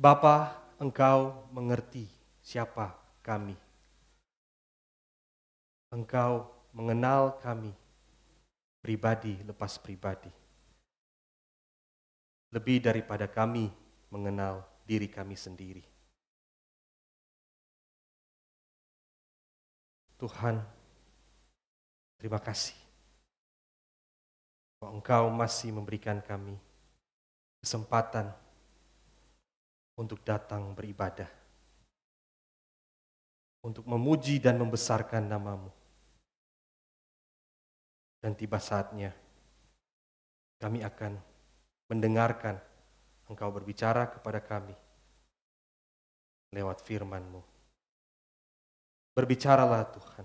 Bapa, Engkau mengerti siapa kami. Engkau mengenal kami pribadi lepas pribadi. Lebih daripada kami mengenal diri kami sendiri. Tuhan, terima kasih bahwa Engkau masih memberikan kami kesempatan untuk datang beribadah, untuk memuji dan membesarkan nama-Mu. Dan tiba saatnya kami akan mendengarkan Engkau berbicara kepada kami lewat firman-Mu. Berbicaralah Tuhan,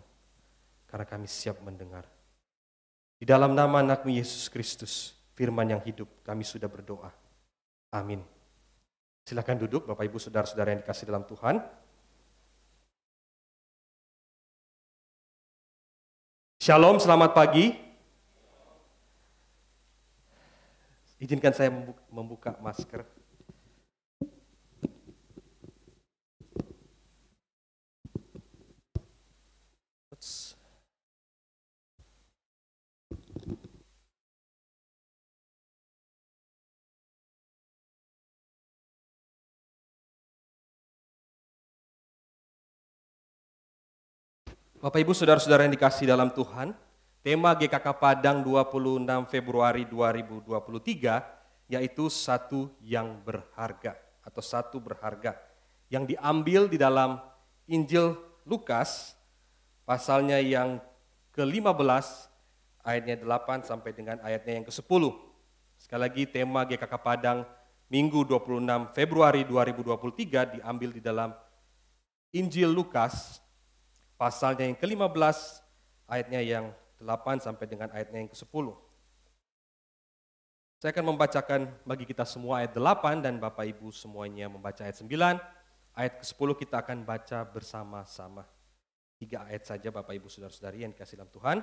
karena kami siap mendengar. Di dalam nama anak-Mu Yesus Kristus, firman yang hidup, kami sudah berdoa. Amin. Silakan duduk Bapak Ibu Saudara-saudara yang dikasihi dalam Tuhan. Shalom, selamat pagi. Izinkan saya membuka masker. Bapak Ibu Saudara-saudara yang dikasihi dalam Tuhan, tema GKK Padang 26 Februari 2023 yaitu satu yang berharga atau satu berharga yang diambil di dalam Injil Lukas pasalnya yang ke-15 ayatnya 8 sampai dengan ayatnya yang ke-10. Sekali lagi tema GKK Padang Minggu 26 Februari 2023 diambil di dalam Injil Lukas pasalnya yang ke-15, ayatnya yang 8 sampai dengan ayatnya yang ke-10. Saya akan membacakan bagi kita semua ayat 8 dan Bapak Ibu semuanya membaca ayat 9. Ayat ke-10 kita akan baca bersama-sama. 3 ayat saja Bapak Ibu Saudara-saudari yang dikasihi dalam Tuhan.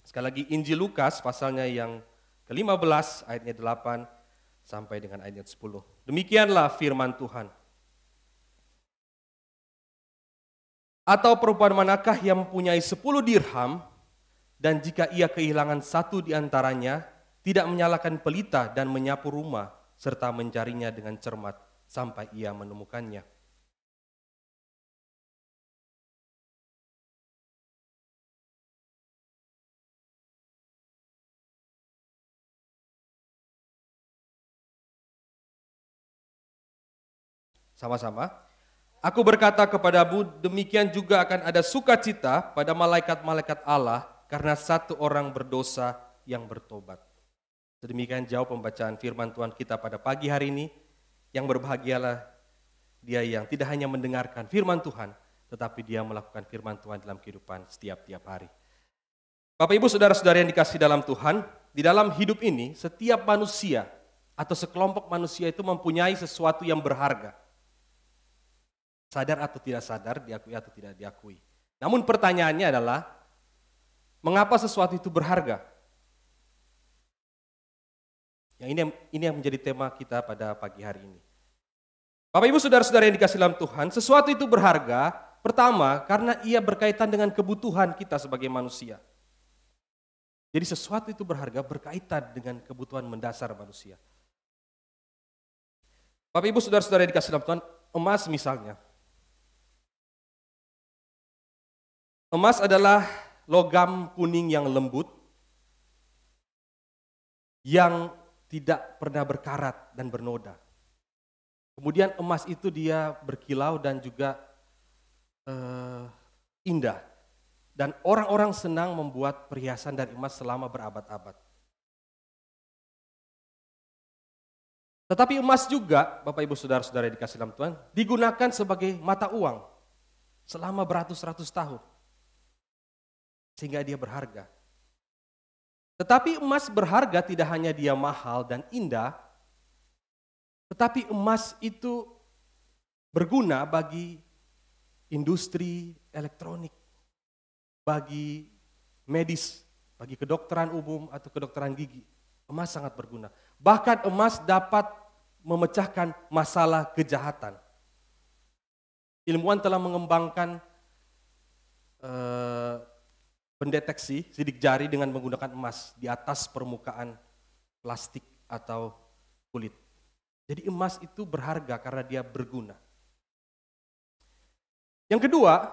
Sekali lagi Injil Lukas pasalnya yang ke-15, ayatnya 8 sampai dengan ayatnya 10. Demikianlah firman Tuhan. Atau perempuan manakah yang mempunyai 10 dirham dan jika ia kehilangan satu di antaranya, tidak menyalakan pelita dan menyapu rumah serta mencarinya dengan cermat sampai ia menemukannya. Sama-sama. Aku berkata kepadamu, demikian juga akan ada sukacita pada malaikat-malaikat Allah karena satu orang berdosa yang bertobat. Sedemikian jauh pembacaan firman Tuhan kita pada pagi hari ini. Yang berbahagialah dia yang tidak hanya mendengarkan firman Tuhan, tetapi dia melakukan firman Tuhan dalam kehidupan setiap hari. Bapak Ibu Saudara-saudara yang dikasihi dalam Tuhan, di dalam hidup ini setiap manusia atau sekelompok manusia itu mempunyai sesuatu yang berharga. Sadar atau tidak sadar, diakui atau tidak diakui. Namun pertanyaannya adalah, mengapa sesuatu itu berharga? Yang ini yang menjadi tema kita pada pagi hari ini. Bapak Ibu Saudara-saudara yang dikasihi dalam Tuhan, sesuatu itu berharga, pertama karena ia berkaitan dengan kebutuhan kita sebagai manusia. Jadi sesuatu itu berharga berkaitan dengan kebutuhan mendasar manusia. Bapak Ibu Saudara-saudara yang dikasihi dalam Tuhan, emas misalnya. Emas adalah logam kuning yang lembut, yang tidak pernah berkarat dan bernoda. Kemudian emas itu dia berkilau dan juga indah. Dan orang-orang senang membuat perhiasan dari emas selama berabad-abad. Tetapi emas juga, Bapak Ibu Saudara-saudara yang dikasihi dalam Tuhan, digunakan sebagai mata uang selama beratus-ratus tahun. Sehingga dia berharga. Tetapi emas berharga tidak hanya dia mahal dan indah, tetapi emas itu berguna bagi industri elektronik, bagi medis, bagi kedokteran umum atau kedokteran gigi. Emas sangat berguna. Bahkan emas dapat memecahkan masalah kejahatan. Ilmuwan telah mengembangkan pendeteksi sidik jari dengan menggunakan emas di atas permukaan plastik atau kulit. Jadi emas itu berharga karena dia berguna. Yang kedua,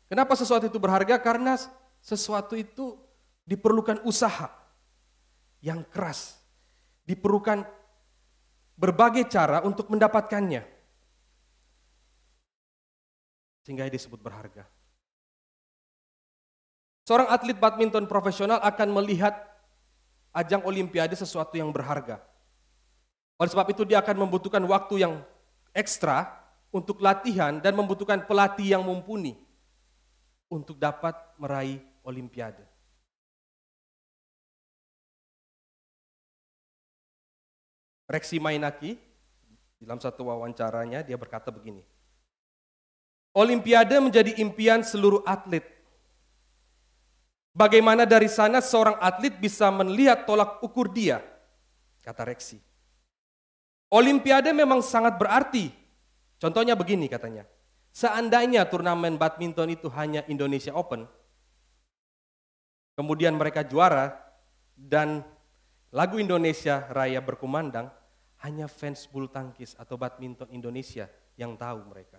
kenapa sesuatu itu berharga? Karena sesuatu itu diperlukan usaha yang keras. Diperlukan berbagai cara untuk mendapatkannya. Sehingga disebut berharga. Seorang atlet badminton profesional akan melihat ajang olimpiade sesuatu yang berharga. Oleh sebab itu dia akan membutuhkan waktu yang ekstra untuk latihan dan membutuhkan pelatih yang mumpuni untuk dapat meraih olimpiade. Reksi Mainaki dalam satu wawancaranya dia berkata begini, Olimpiade menjadi impian seluruh atlet. Bagaimana dari sana seorang atlet bisa melihat tolak ukur dia? Kata Reksi. Olimpiade memang sangat berarti. Contohnya begini katanya. Seandainya turnamen badminton itu hanya Indonesia Open, kemudian mereka juara dan lagu Indonesia Raya berkumandang, hanya fans bulu tangkis atau badminton Indonesia yang tahu mereka.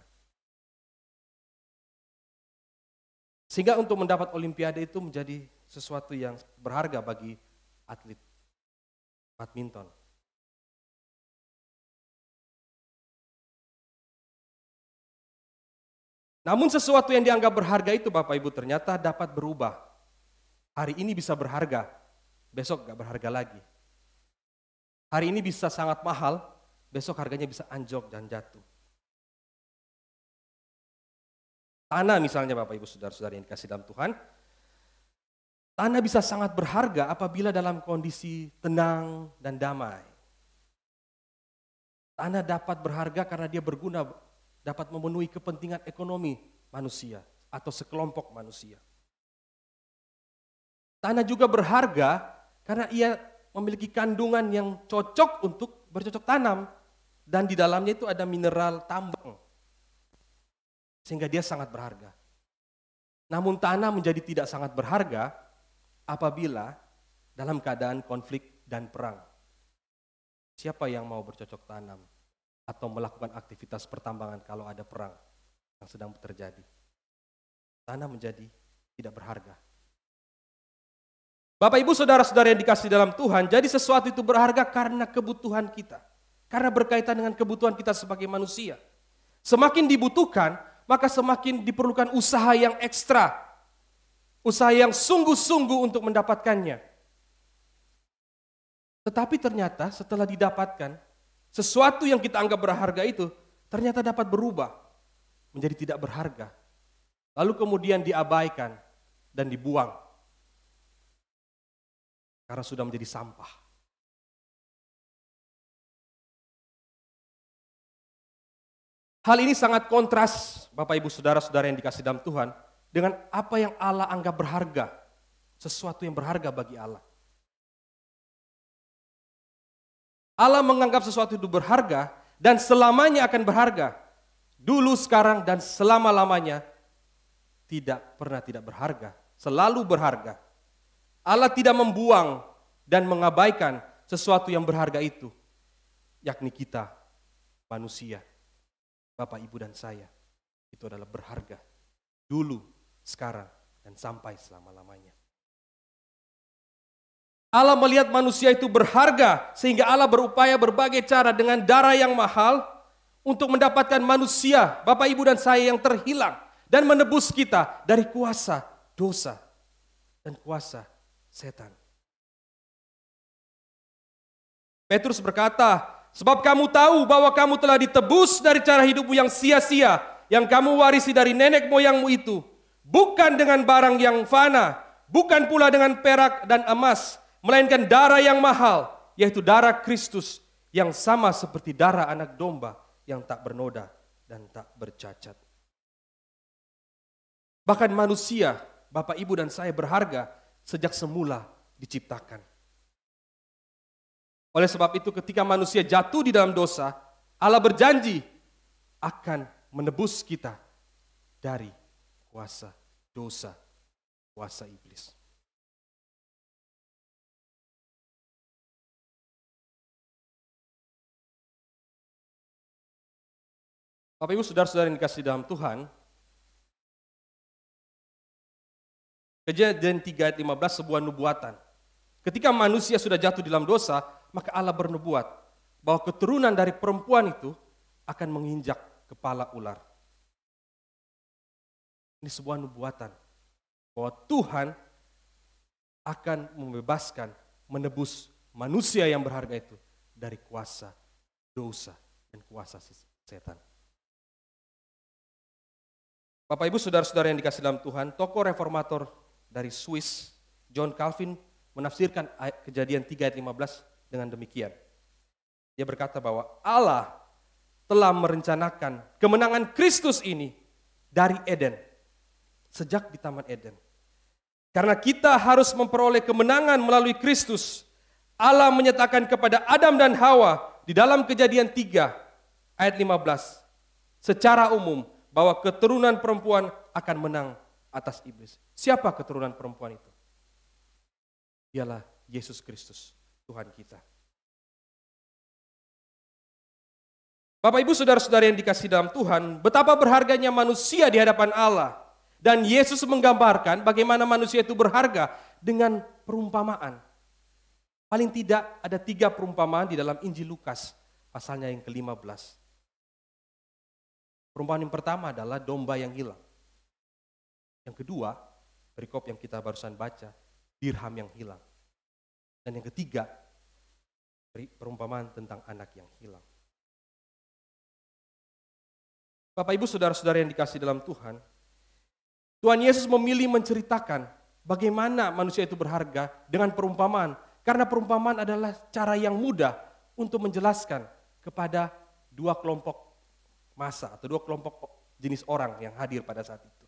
Sehingga untuk mendapat olimpiade itu menjadi sesuatu yang berharga bagi atlet badminton. Namun sesuatu yang dianggap berharga itu Bapak Ibu ternyata dapat berubah. Hari ini bisa berharga, besok gak berharga lagi. Hari ini bisa sangat mahal, besok harganya bisa anjlok dan jatuh. Tanah misalnya Bapak Ibu Saudara-saudara yang dikasih dalam Tuhan, tanah bisa sangat berharga apabila dalam kondisi tenang dan damai. Tanah dapat berharga karena dia berguna, dapat memenuhi kepentingan ekonomi manusia atau sekelompok manusia. Tanah juga berharga karena ia memiliki kandungan yang cocok untuk bercocok tanam dan di dalamnya itu ada mineral tambang. Sehingga dia sangat berharga. Namun tanah menjadi tidak sangat berharga apabila dalam keadaan konflik dan perang. Siapa yang mau bercocok tanam atau melakukan aktivitas pertambangan kalau ada perang yang sedang terjadi? Tanah menjadi tidak berharga. Bapak Ibu Saudara-saudara yang dikasih dalam Tuhan, jadi sesuatu itu berharga karena kebutuhan kita. Karena berkaitan dengan kebutuhan kita sebagai manusia. Semakin dibutuhkan, maka semakin diperlukan usaha yang ekstra. Usaha yang sungguh-sungguh untuk mendapatkannya. Tetapi ternyata setelah didapatkan, sesuatu yang kita anggap berharga itu ternyata dapat berubah menjadi tidak berharga. Lalu kemudian diabaikan dan dibuang. Karena sudah menjadi sampah. Hal ini sangat kontras, Bapak Ibu Saudara-saudara yang dikasih dalam Tuhan, dengan apa yang Allah anggap berharga. Sesuatu yang berharga bagi Allah. Allah menganggap sesuatu itu berharga dan selamanya akan berharga. Dulu, sekarang, dan selama-lamanya tidak pernah tidak berharga. Selalu berharga. Allah tidak membuang dan mengabaikan sesuatu yang berharga itu. Yakni kita, manusia. Bapak, Ibu, dan saya, itu adalah berharga. Dulu, sekarang, dan sampai selama-lamanya. Allah melihat manusia itu berharga, sehingga Allah berupaya berbagai cara dengan darah yang mahal untuk mendapatkan manusia, Bapak, Ibu, dan saya yang terhilang, dan menebus kita dari kuasa dosa dan kuasa setan. Petrus berkata, sebab kamu tahu bahwa kamu telah ditebus dari cara hidupmu yang sia-sia, yang kamu warisi dari nenek moyangmu itu, bukan dengan barang yang fana, bukan pula dengan perak dan emas, melainkan darah yang mahal, yaitu darah Kristus, yang sama seperti darah anak domba, yang tak bernoda dan tak bercacat. Bahkan manusia, Bapak, Ibu, dan saya berharga sejak semula diciptakan. Oleh sebab itu ketika manusia jatuh di dalam dosa, Allah berjanji akan menebus kita dari kuasa dosa, kuasa iblis. Bapak Ibu saudara-saudara yang dikasihi dalam Tuhan, Kejadian 3 ayat 15 sebuah nubuatan. Ketika manusia sudah jatuh di dalam dosa, maka Allah bernubuat bahwa keturunan dari perempuan itu akan menginjak kepala ular. Ini sebuah nubuatan bahwa Tuhan akan membebaskan, menebus manusia yang berharga itu dari kuasa dosa dan kuasa setan. Bapak Ibu saudara-saudara yang dikasihi dalam Tuhan, tokoh reformator dari Swiss, John Calvin, menafsirkan Kejadian 3 ayat 15 dengan demikian. Dia berkata bahwa Allah telah merencanakan kemenangan Kristus ini dari Eden, sejak di Taman Eden. Karena kita harus memperoleh kemenangan melalui Kristus, Allah menyatakan kepada Adam dan Hawa di dalam Kejadian 3 ayat 15 secara umum bahwa keturunan perempuan akan menang atas iblis. Siapa keturunan perempuan itu? Dialah Yesus Kristus, Tuhan kita. Bapak Ibu saudara-saudara yang dikasihi dalam Tuhan, betapa berharganya manusia di hadapan Allah. Dan Yesus menggambarkan bagaimana manusia itu berharga dengan perumpamaan. Paling tidak ada 3 perumpamaan di dalam Injil Lukas, pasalnya yang ke-15. Perumpamaan yang pertama adalah domba yang hilang. Yang kedua, perikop yang kita barusan baca, dirham yang hilang. Dan yang ketiga, perumpamaan tentang anak yang hilang. Bapak Ibu saudara-saudara yang dikasihi dalam Tuhan, Tuhan Yesus memilih menceritakan bagaimana manusia itu berharga dengan perumpamaan. Karena perumpamaan adalah cara yang mudah untuk menjelaskan kepada 2 kelompok massa atau 2 kelompok jenis orang yang hadir pada saat itu.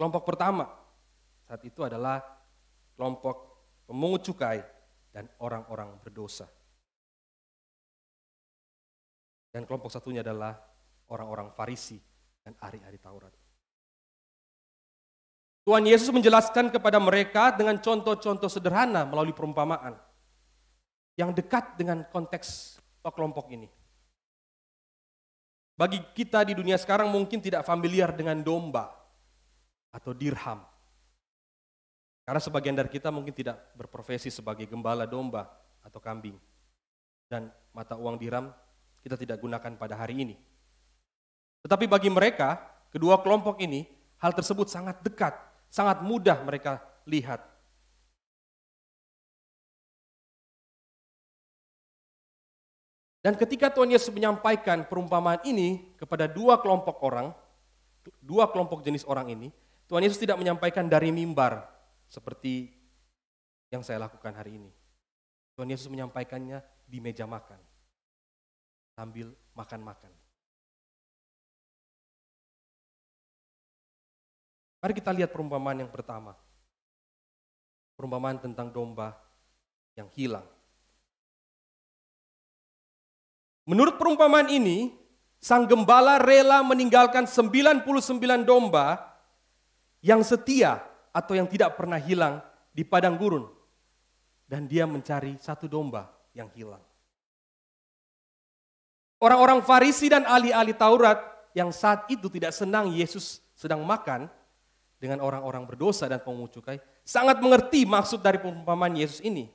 Kelompok pertama saat itu adalah kelompok pemungut cukai dan orang-orang berdosa. Dan kelompok satunya adalah orang-orang Farisi dan ahli-ahli Taurat. Tuhan Yesus menjelaskan kepada mereka dengan contoh-contoh sederhana melalui perumpamaan yang dekat dengan konteks kelompok ini. Bagi kita di dunia sekarang mungkin tidak familiar dengan domba atau dirham. Karena sebagian dari kita mungkin tidak berprofesi sebagai gembala domba atau kambing. Dan mata uang dirham kita tidak gunakan pada hari ini. Tetapi bagi mereka, kedua kelompok ini, hal tersebut sangat dekat, sangat mudah mereka lihat. Dan ketika Tuhan Yesus menyampaikan perumpamaan ini kepada 2 kelompok orang, 2 kelompok jenis orang ini, Tuhan Yesus tidak menyampaikan dari mimbar seperti yang saya lakukan hari ini. Tuhan Yesus menyampaikannya di meja makan, sambil makan-makan. Mari kita lihat perumpamaan yang pertama. Perumpamaan tentang domba yang hilang. Menurut perumpamaan ini, sang gembala rela meninggalkan 99 domba yang setia atau yang tidak pernah hilang di padang gurun. Dan dia mencari 1 domba yang hilang. Orang-orang Farisi dan ahli-ahli Taurat yang saat itu tidak senang Yesus sedang makan dengan orang-orang berdosa dan pemungut cukai, sangat mengerti maksud dari perumpamaan Yesus ini.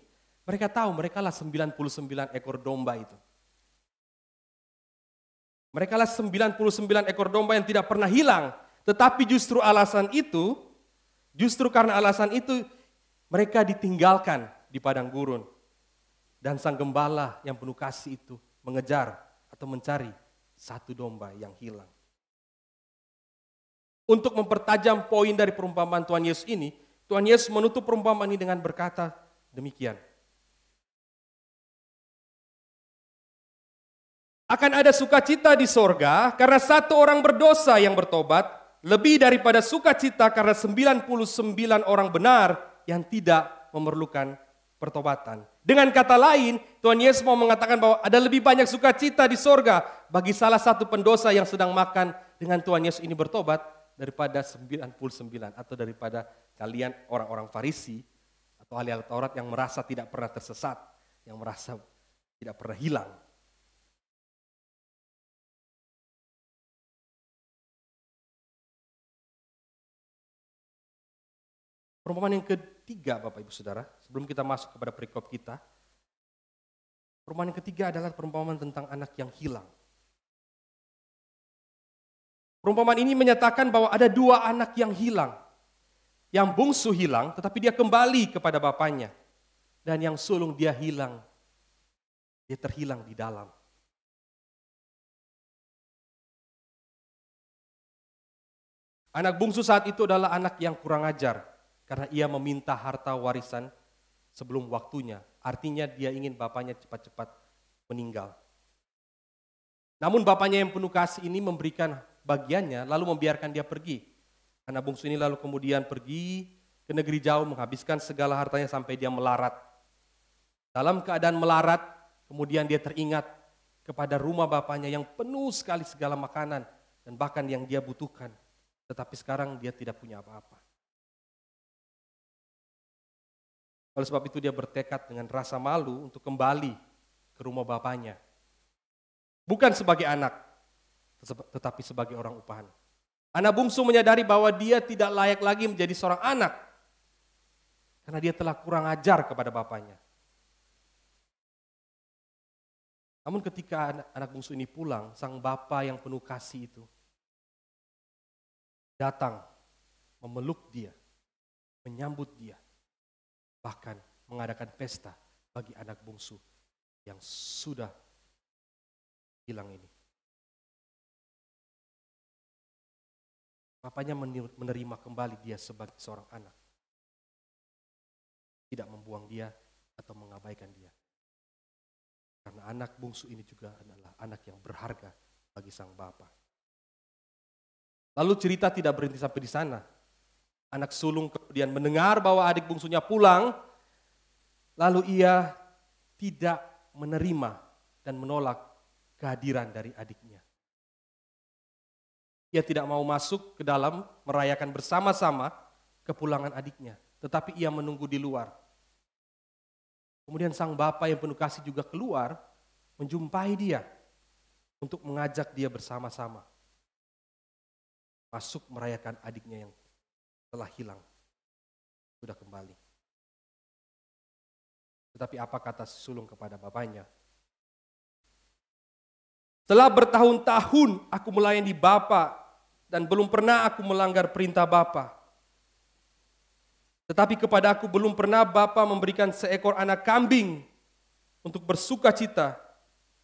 Mereka tahu mereka lah 99 ekor domba itu. Mereka lah 99 ekor domba yang tidak pernah hilang. Tetapi justru karena alasan itu mereka ditinggalkan di padang gurun. Dan sang gembala yang penuh kasih itu mengejar atau mencari 1 domba yang hilang. Untuk mempertajam poin dari perumpamaan Tuhan Yesus ini, Tuhan Yesus menutup perumpamaan ini dengan berkata demikian. Akan ada sukacita di sorga karena 1 orang berdosa yang bertobat lebih daripada sukacita karena 99 orang benar yang tidak memerlukan pertobatan. Dengan kata lain, Tuhan Yesus mau mengatakan bahwa ada lebih banyak sukacita di sorga bagi salah satu pendosa yang sedang makan dengan Tuhan Yesus ini bertobat daripada 99 atau daripada kalian orang-orang Farisi atau ahli Taurat yang merasa tidak pernah tersesat, yang merasa tidak pernah hilang. Perumpamaan yang ketiga Bapak Ibu Saudara, sebelum kita masuk kepada perikop kita. Perumpamaan yang ketiga adalah perumpamaan tentang anak yang hilang. Perumpamaan ini menyatakan bahwa ada dua anak yang hilang. Yang bungsu hilang tetapi dia kembali kepada bapaknya. Dan yang sulung dia hilang. Dia terhilang di dalam. Anak bungsu saat itu adalah anak yang kurang ajar. Karena ia meminta harta warisan sebelum waktunya. Artinya dia ingin bapaknya cepat-cepat meninggal. Namun bapaknya yang penuh kasih ini memberikan bagiannya lalu membiarkan dia pergi. Anak bungsu ini lalu kemudian pergi ke negeri jauh menghabiskan segala hartanya sampai dia melarat. Dalam keadaan melarat kemudian dia teringat kepada rumah bapaknya yang penuh sekali segala makanan dan bahkan yang dia butuhkan. Tetapi sekarang dia tidak punya apa-apa. Oleh sebab itu dia bertekad dengan rasa malu untuk kembali ke rumah bapaknya. Bukan sebagai anak, tetapi sebagai orang upahan. Anak bungsu menyadari bahwa dia tidak layak lagi menjadi seorang anak. Karena dia telah kurang ajar kepada bapaknya. Namun ketika anak bungsu ini pulang, sang bapa yang penuh kasih itu datang memeluk dia, menyambut dia. Bahkan mengadakan pesta bagi anak bungsu yang sudah hilang ini. Bapaknya menerima kembali dia sebagai seorang anak. Tidak membuang dia atau mengabaikan dia. Karena anak bungsu ini juga adalah anak yang berharga bagi sang bapa. Lalu cerita tidak berhenti sampai di sana. Anak sulung kemudian mendengar bahwa adik bungsunya pulang, lalu ia tidak menerima dan menolak kehadiran dari adiknya. Ia tidak mau masuk ke dalam merayakan bersama-sama kepulangan adiknya, tetapi ia menunggu di luar. Kemudian sang bapa yang penuh kasih juga keluar, menjumpai dia untuk mengajak dia bersama-sama masuk merayakan adiknya yang telah hilang, sudah kembali. Tetapi apa kata si sulung kepada bapaknya? Setelah bertahun-tahun aku melayani Bapa dan belum pernah aku melanggar perintah Bapa. Tetapi kepada aku belum pernah Bapa memberikan seekor anak kambing untuk bersuka cita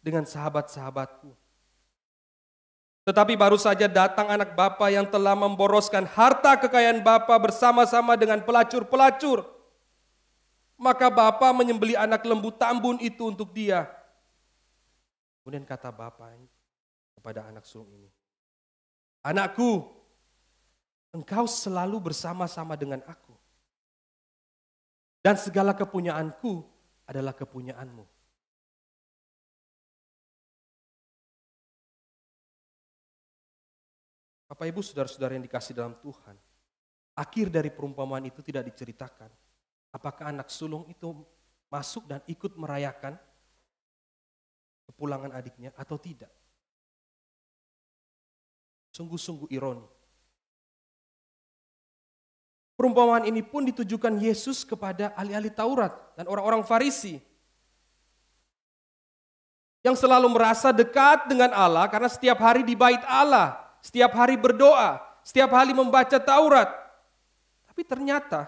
dengan sahabat-sahabatku. Tetapi baru saja datang anak bapa yang telah memboroskan harta kekayaan bapa bersama-sama dengan pelacur-pelacur. Maka bapa menyembelih anak lembu tambun itu untuk dia. Kemudian kata bapa kepada anak sulung ini, "Anakku, engkau selalu bersama-sama dengan aku. Dan segala kepunyaanku adalah kepunyaanmu." Bapak Ibu saudara-saudara yang dikasih dalam Tuhan, akhir dari perumpamaan itu tidak diceritakan. Apakah anak sulung itu masuk dan ikut merayakan kepulangan adiknya atau tidak? Sungguh-sungguh ironi. Perumpamaan ini pun ditujukan Yesus kepada ahli-ahli Taurat dan orang-orang Farisi yang selalu merasa dekat dengan Allah karena setiap hari di bait Allah, setiap hari berdoa, setiap hari membaca Taurat. Tapi ternyata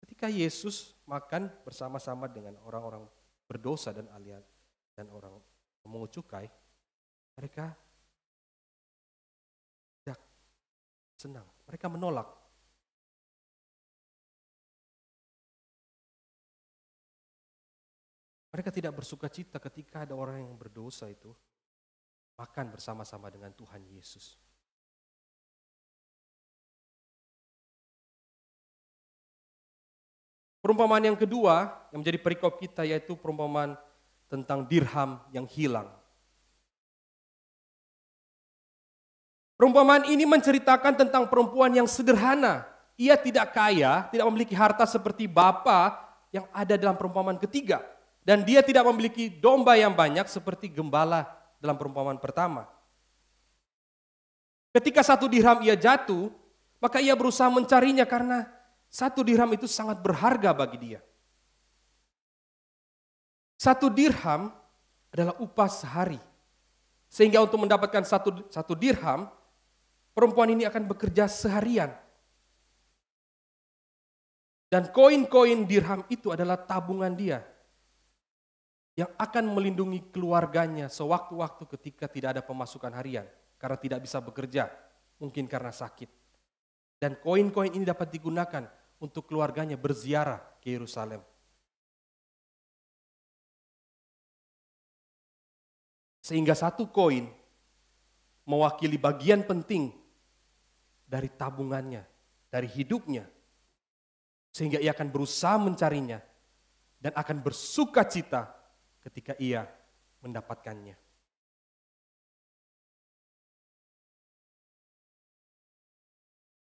ketika Yesus makan bersama-sama dengan orang-orang berdosa dan alien dan orang memungut cukai, mereka tidak senang, mereka menolak. Mereka tidak bersuka cita ketika ada orang yang berdosa itu makan bersama-sama dengan Tuhan Yesus. Perumpamaan yang kedua yang menjadi perikop kita yaitu perumpamaan tentang dirham yang hilang. Perumpamaan ini menceritakan tentang perempuan yang sederhana. Ia tidak kaya, tidak memiliki harta seperti bapa yang ada dalam perumpamaan ketiga. Dan dia tidak memiliki domba yang banyak seperti gembala dalam perumpamaan pertama. Ketika 1 dirham ia jatuh, maka ia berusaha mencarinya karena 1 dirham itu sangat berharga bagi dia. 1 dirham adalah upah sehari. Sehingga untuk mendapatkan satu dirham, perempuan ini akan bekerja seharian. Dan koin-koin dirham itu adalah tabungan dia yang akan melindungi keluarganya sewaktu-waktu ketika tidak ada pemasukan harian karena tidak bisa bekerja, mungkin karena sakit. Dan koin-koin ini dapat digunakan untuk keluarganya berziarah ke Yerusalem. Sehingga 1 koin mewakili bagian penting dari tabungannya, dari hidupnya. Sehingga ia akan berusaha mencarinya dan akan bersuka cita ketika ia mendapatkannya.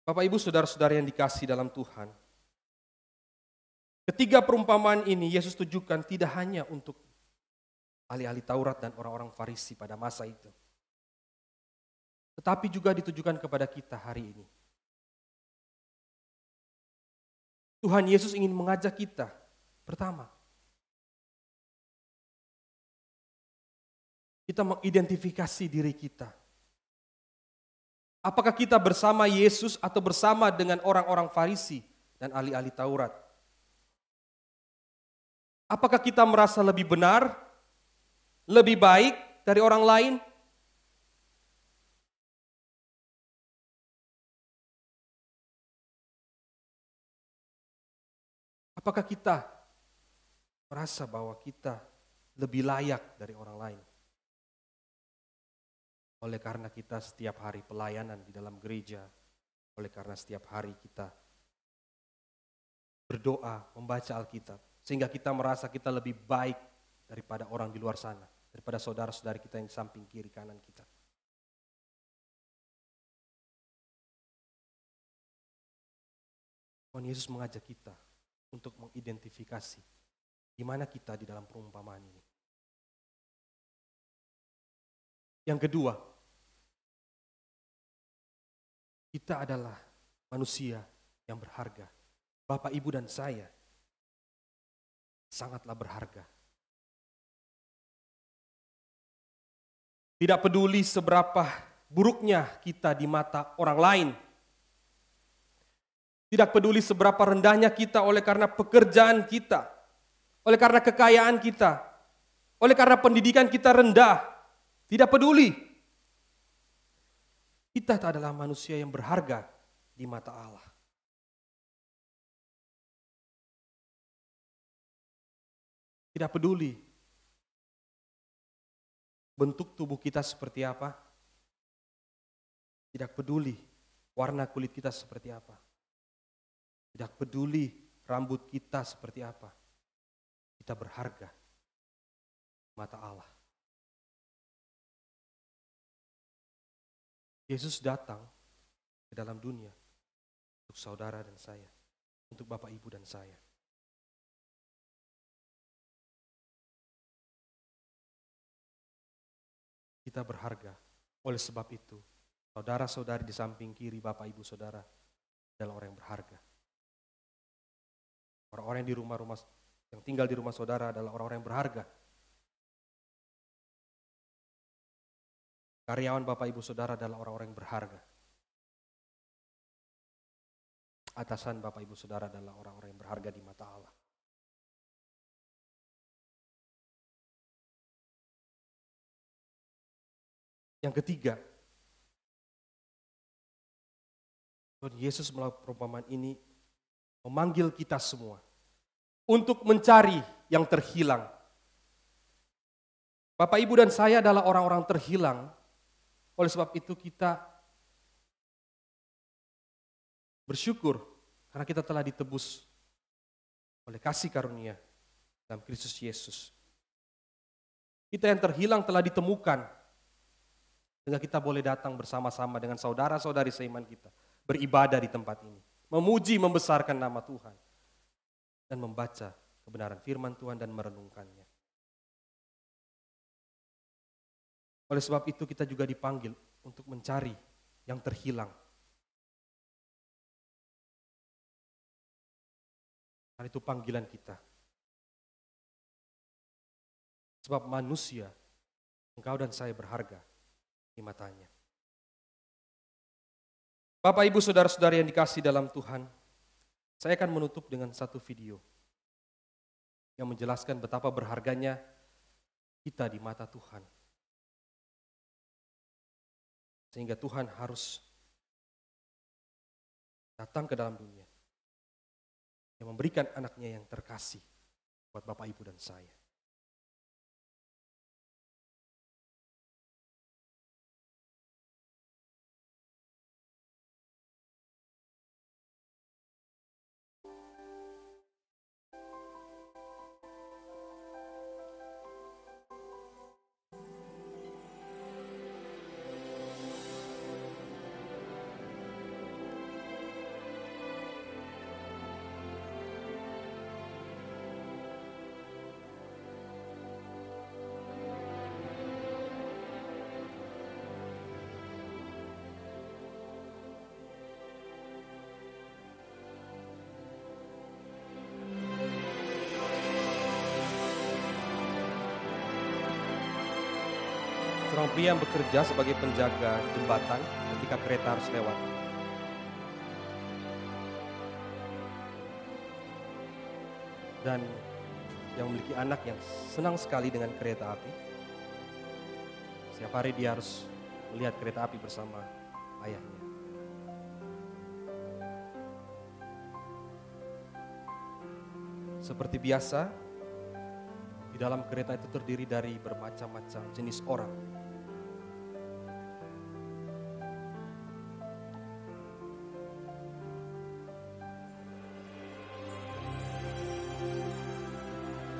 Bapak, Ibu, saudara-saudara yang dikasihi dalam Tuhan, ketiga perumpamaan ini Yesus tujukan tidak hanya untuk ahli-ahli Taurat dan orang-orang Farisi pada masa itu, tetapi juga ditujukan kepada kita hari ini. Tuhan Yesus ingin mengajak kita, pertama, kita mengidentifikasi diri kita. Apakah kita bersama Yesus atau bersama dengan orang-orang Farisi dan ahli-ahli Taurat? Apakah kita merasa lebih benar, lebih baik dari orang lain? Apakah kita merasa bahwa kita lebih layak dari orang lain? Oleh karena kita setiap hari pelayanan di dalam gereja, oleh karena setiap hari kita berdoa, membaca Alkitab, sehingga kita merasa kita lebih baik daripada orang di luar sana, daripada saudara-saudari kita yang di samping kiri kanan kita. Tuhan Yesus mengajak kita untuk mengidentifikasi di mana kita di dalam perumpamaan ini. Yang kedua, kita adalah manusia yang berharga. Bapak, Ibu, dan saya sangatlah berharga. Tidak peduli seberapa buruknya kita di mata orang lain. Tidak peduli seberapa rendahnya kita oleh karena pekerjaan kita, oleh karena kekayaan kita, oleh karena pendidikan kita rendah. Tidak peduli. Kita adalah manusia yang berharga di mata Allah. Tidak peduli bentuk tubuh kita seperti apa. Tidak peduli warna kulit kita seperti apa. Tidak peduli rambut kita seperti apa. Kita berharga di mata Allah. Yesus datang ke dalam dunia untuk saudara dan saya, untuk Bapak, Ibu, dan saya. Kita berharga. Oleh sebab itu, saudara-saudari di samping kiri Bapak, Ibu, saudara adalah orang yang berharga. Orang-orang yang tinggal di rumah saudara adalah orang-orang yang berharga. Karyawan Bapak, Ibu, saudara adalah orang-orang yang berharga. Atasan Bapak, Ibu, saudara adalah orang-orang yang berharga di mata Allah. Yang ketiga, Tuhan Yesus melalui perumpamaan ini memanggil kita semua untuk mencari yang terhilang. Bapak, Ibu, dan saya adalah orang-orang terhilang Oleh sebab itu kita bersyukur karena kita telah ditebus oleh kasih karunia dalam Kristus Yesus. Kita yang terhilang telah ditemukan, sehingga kita boleh datang bersama-sama dengan saudara-saudari seiman kita, beribadah di tempat ini, memuji, membesarkan nama Tuhan, dan membaca kebenaran firman Tuhan dan merenungkannya. Oleh sebab itu kita juga dipanggil untuk mencari yang terhilang. Karena itu panggilan kita. Sebab manusia, engkau dan saya berharga di matanya. Bapak, Ibu, Saudara-saudari yang dikasihi dalam Tuhan, saya akan menutup dengan satu video yang menjelaskan betapa berharganya kita di mata Tuhan. Sehingga Tuhan harus datang ke dalam dunia yang memberikan anaknya yang terkasih buat Bapak, Ibu, dan saya. Seorang pria yang bekerja sebagai penjaga jembatan ketika kereta harus lewat. Dan yang memiliki anak yang senang sekali dengan kereta api. Setiap hari dia harus melihat kereta api bersama ayahnya. Seperti biasa, di dalam kereta itu terdiri dari bermacam-macam jenis orang.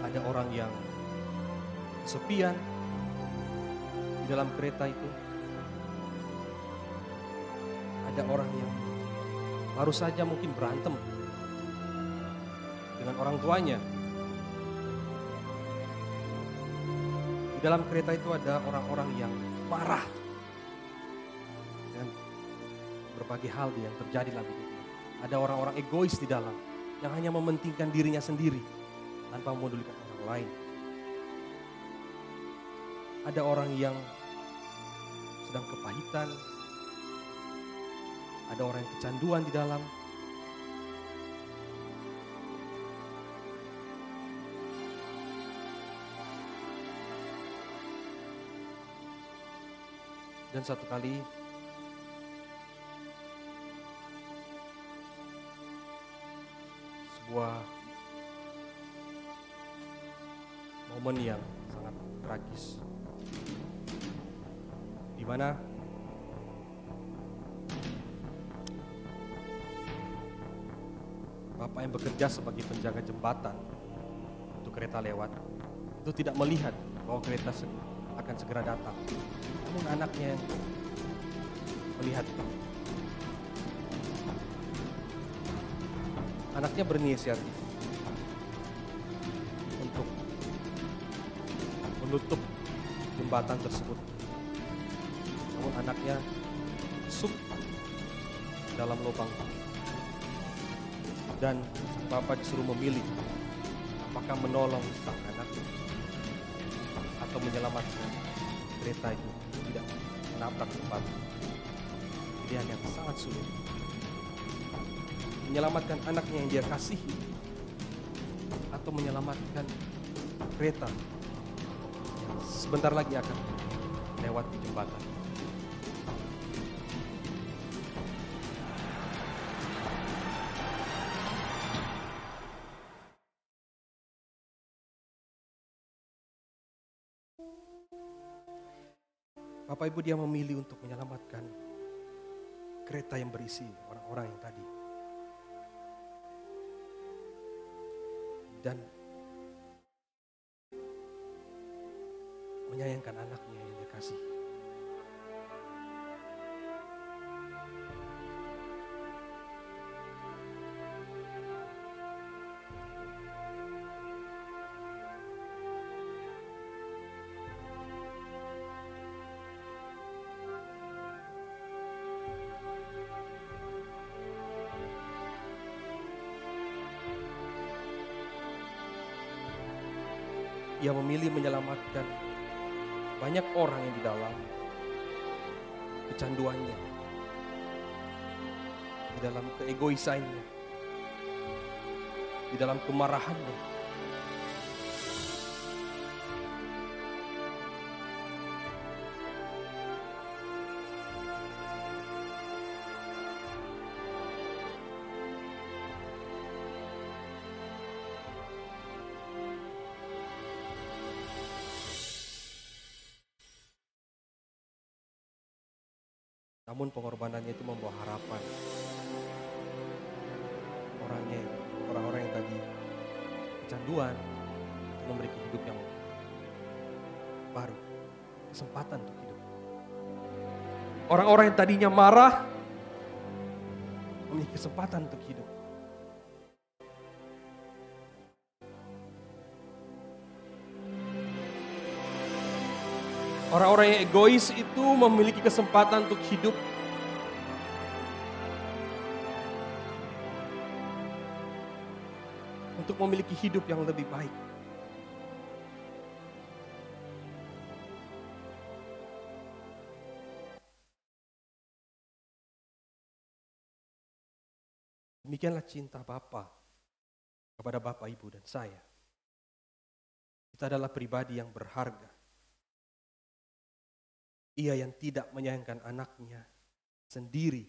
Ada orang yang kesepian di dalam kereta itu. Ada orang yang baru saja mungkin berantem dengan orang tuanya. Di dalam kereta itu ada orang-orang yang marah dengan berbagai hal yang terjadi dalam hidupnya. Ada orang-orang egois di dalam yang hanya mementingkan dirinya sendiri tanpa memedulikan orang lain. Ada orang yang sedang kepahitan, ada orang yang kecanduan di dalam. Dan satu kali sebuah momen yang sangat tragis, di mana bapak yang bekerja sebagai penjaga jembatan untuk kereta lewat itu tidak melihat bahwa kereta akan segera datang. Namun anaknya yang melihat. Anaknya berinisiatif untuk menutup jembatan tersebut. Namun anaknya masuk dalam lubang. Dan bapak disuruh memilih apakah menolong sang anak atau menyelamatkan kereta itu tidak menabrak jembatan. Pilihan yang sangat sulit. Menyelamatkan anaknya yang dia kasihi atau menyelamatkan kereta yang sebentar lagi akan lewat di jembatan. Bapak Ibu, dia memilih untuk menyelamatkan kereta yang berisi orang-orang yang tadi. Dan menyayangkan anaknya yang dia kasih. Ia memilih menyelamatkan banyak orang yang di dalam kecanduannya, di dalam keegoisannya, di dalam kemarahannya. Namun pengorbanannya itu membawa harapan. Orang-orang yang tadi kecanduan untuk memiliki hidup yang baru, kesempatan untuk hidup. Orang-orang yang tadinya marah memiliki kesempatan untuk hidup. Orang-orang yang egois itu memiliki kesempatan untuk hidup. Untuk memiliki hidup yang lebih baik. Demikianlah cinta Bapa kepada Bapak, Ibu, dan saya. Kita adalah pribadi yang berharga. Ia yang tidak menyayangkan anaknya sendiri,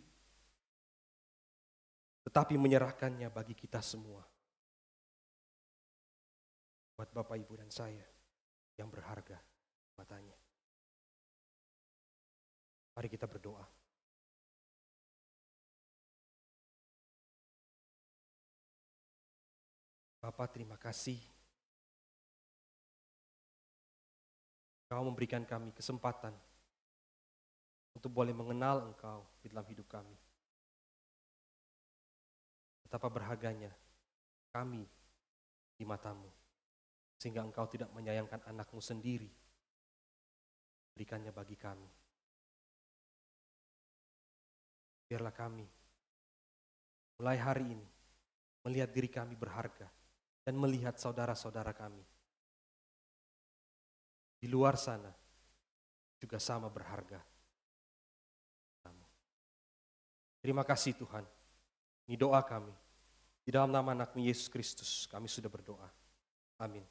tetapi menyerahkannya bagi kita semua. Buat Bapak, Ibu, dan saya yang berharga matanya. Mari kita berdoa. Bapa, terima kasih. Kau memberikan kami kesempatan untuk boleh mengenal Engkau di dalam hidup kami. Betapa berharganya kami di mata-Mu, sehingga Engkau tidak menyayangkan anak-Mu sendiri, berikannya bagi kami. Biarlah kami mulai hari ini melihat diri kami berharga dan melihat saudara-saudara kami di luar sana juga sama berharga. Terima kasih Tuhan. Ini doa kami. Di dalam nama anak-Mu Yesus Kristus kami sudah berdoa. Amin.